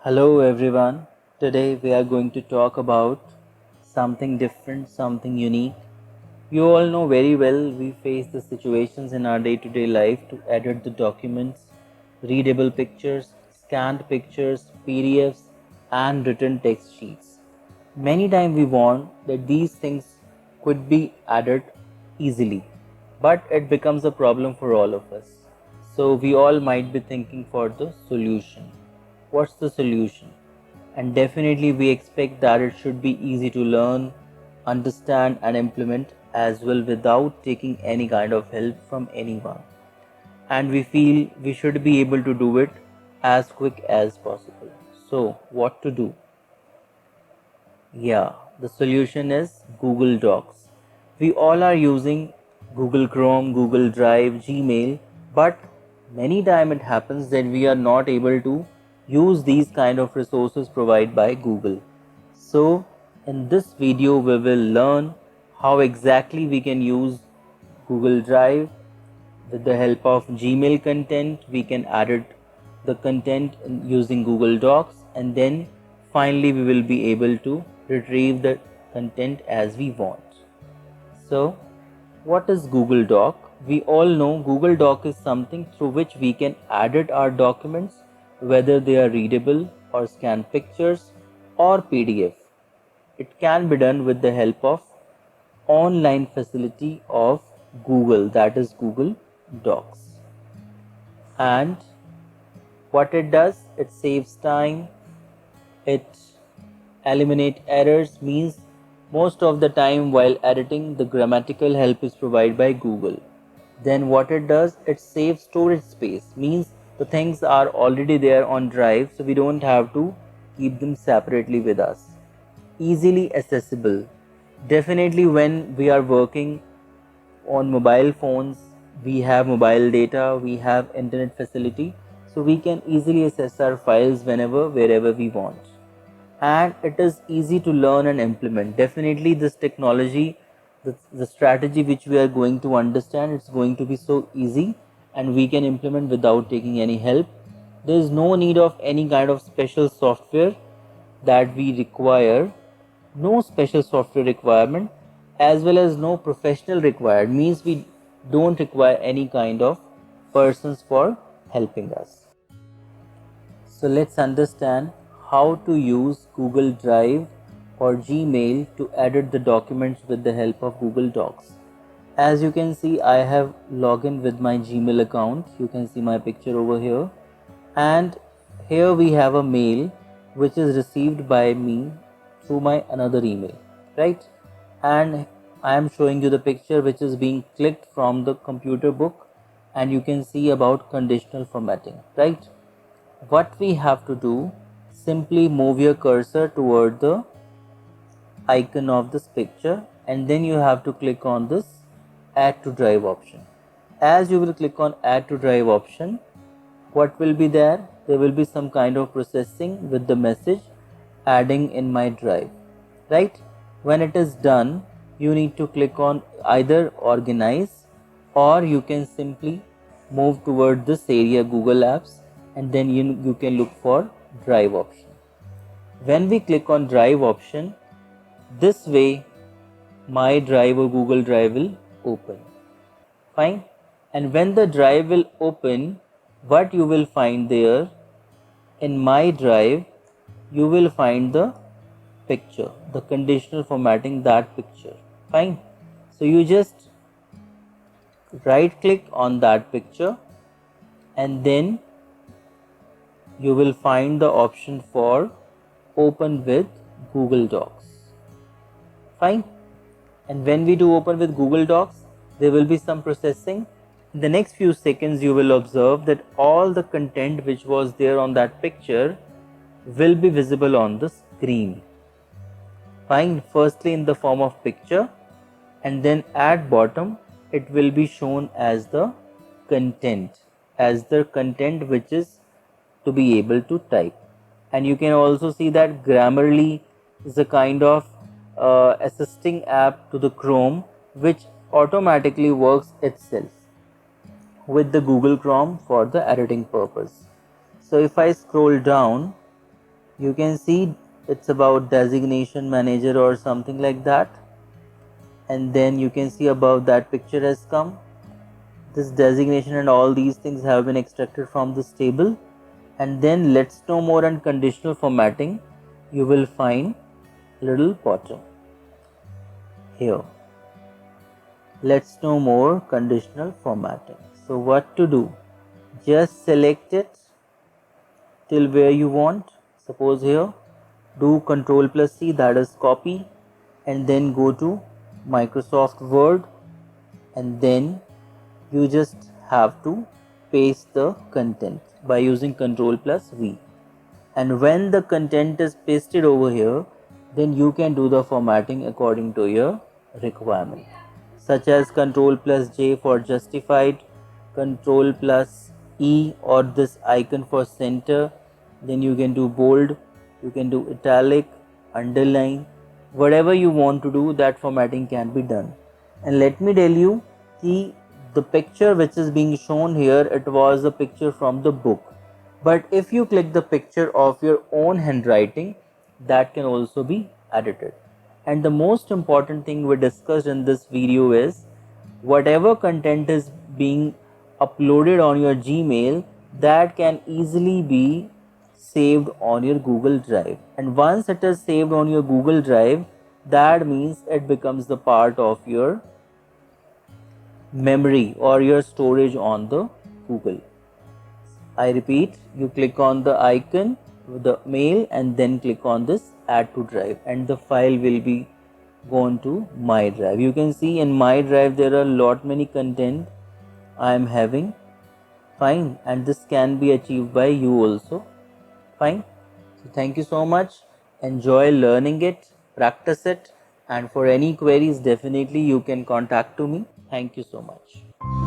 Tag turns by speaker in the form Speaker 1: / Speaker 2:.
Speaker 1: Hello everyone. Today we are going to talk about something different, something unique. You all know very well we face the situations in our day-to-day life to edit the documents, readable pictures, scanned pictures, PDFs and written text sheets. Many times we want that these things could be added easily, but it becomes a problem for all of us. So we all might be thinking for the solution. What's the solution? And definitely we expect that it should be easy to learn, understand and implement as well without taking any kind of help from anyone. And we feel we should be able to do it as quick as possible. So what to do? Yeah, the solution is Google Docs. We all are using Google Chrome, Google Drive, Gmail, but many times it happens that we are not able to use these kind of resources provided by Google. So in this video we will learn how exactly we can use Google Drive. With the help of Gmail content, we can edit the content using Google Docs, and then finally we will be able to retrieve the content as we want. So what is Google Doc? We all know Google Doc is something through which we can edit our documents, whether they are readable or scan pictures or PDF. It can be done with the help of online facility of Google, that is Google Docs. And what it does, it saves time, it eliminates errors, means most of the time while editing the grammatical help is provided by Google. Then what it does, it saves storage space, means the things are already there on Drive, so we don't have to keep them separately with us. Easily accessible. Definitely when we are working on mobile phones, we have mobile data, we have internet facility, so we can easily access our files whenever wherever we want. And it is easy to learn and implement. Definitely this technology, the strategy which we are going to understand, it's going to be so easy and we can implement without taking any help. There is no need of any kind of special software that we require, no special software requirement, as well as no professional required, means we don't require any kind of persons for helping us. So let's understand how to use Google Drive or Gmail to edit the documents with the help of Google Docs. As you can see, I have logged in with my Gmail account. You can see my picture over here, and here we have a mail which is received by me through my another email, right? And I am showing you the picture which is being clicked from the computer book, and you can see about conditional formatting, right? What we have to do, simply move your cursor toward the icon of this picture, and then you have to click on this add to drive option. As you will click on add to drive option, what will be there? There will be some kind of processing with the message adding in my drive, right? When it is done, you need to click on either organize, or you can simply move toward this area Google Apps, and then you can look for drive option. When we click on drive option, this way my drive or Google Drive will open. Fine. And when the drive will open, what you will find there, in my drive you will find the picture, the conditional formatting, that picture. Fine. So you just right click on that picture, and then you will find the option for open with Google Docs. Fine. And when we do open with Google Docs, there will be some processing. In the next few seconds, you will observe that all the content which was there on that picture will be visible on the screen. Fine. Firstly in the form of picture, and then at bottom it will be shown as the content, which is to be able to type. And you can also see that Grammarly is a kind of assisting app to the Chrome, which automatically works itself with the Google Chrome for the editing purpose. So if I scroll down, You can see it's about designation manager or something like that, and then you can see above that picture has come. This designation and all these things have been extracted from this table. And then let's know more and conditional formatting, you will find little bottom here. Let's know more conditional formatting. So what to do? Just select it till where you want. Suppose here, do Ctrl plus C, that is copy, and then go to Microsoft Word, and then you just have to paste the content by using Ctrl plus V. And when the content is pasted over here, then you can do the formatting according to your requirement, such as Ctrl plus J for justified, Ctrl plus E or this icon for center. Then you can do bold, you can do italic, underline, whatever you want to do, that formatting can be done. And let me tell you, the picture which is being shown here, it was a picture from the book. But if you click the picture of your own handwriting, that can also be edited. And the most important thing we discussed in this video is, whatever content is being uploaded on your Gmail, that can easily be saved on your Google Drive. And once it is saved on your Google Drive, that means it becomes the part of your memory or your storage on the Google. I repeat, you click on the icon with the mail and then click on this add to drive, and the file will be gone to my drive. You can see in my drive there are lot many content I am having. Fine, and this can be achieved by you also. Fine. So thank you so much. Enjoy learning it, practice it, and for any queries definitely you can contact to me. Thank you so much.